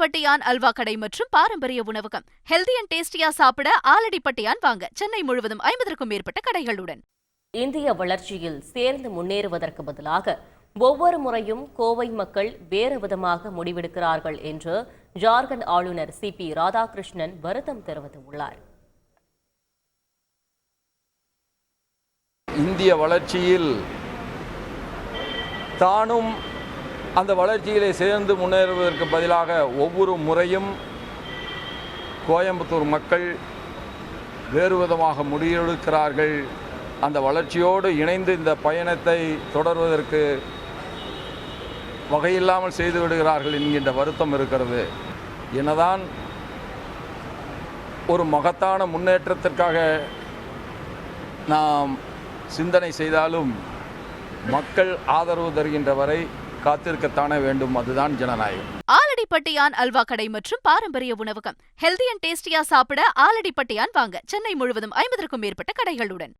ஆலடிப்பட்டியான் அல்வா கடை மற்றும் பாரம்பரிய உணவகம். ஹெல்தி அண்ட் டேஸ்டியா சாப்பிட ஆலடிப்பட்டியான் வாங்க. சென்னை முழுவதும் 50க்கும் மேற்பட்ட கடைகளுடன். இந்திய வளர்ச்சியில் சேர்ந்து முன்னேறுவதற்கு பதிலாக ஒவ்வொரு முறையும் கோவை மக்கள் வேறு விதமாக முடிவெடுக்கிறார்கள் என்று ஜார்க்கண்ட் ஆளுநர் CP ராதாகிருஷ்ணன் வருத்தம் தெரிவித்துள்ளார். இந்திய வளர்ச்சியில் தானும் அந்த வளர்ச்சியிலே சேர்ந்து முன்னேறுவதற்கு பதிலாக ஒவ்வொரு முறையும் கோயம்புத்தூர் மக்கள் வேறு விதமாக முடிவெடுக்கிறார்கள். அந்த வளர்ச்சியோடு இணைந்து இந்த பயணத்தை தொடர்வதற்கு வகையில்லாமல் செய்து விடுகிறார்கள் என்கின்ற வருத்தம் இருக்கிறது. என்னதான் ஒரு மகத்தான முன்னேற்றத்திற்காக நாம் சிந்தனை செய்தாலும் மக்கள் ஆதரவு தருகின்ற வரை காத்திருக்கத்தானே வேண்டும். அதுதான் ஜனநாயகம். ஆலடிப்பட்டியான் அல்வா கடை மற்றும் பாரம்பரிய உணவகம். ஹெல்தி அண்ட் டேஸ்டியா சாப்பிட ஆலடிப்பட்டியான் வாங்க. சென்னை முழுவதும் 50க்கும் மேற்பட்ட கடைகளுடன்.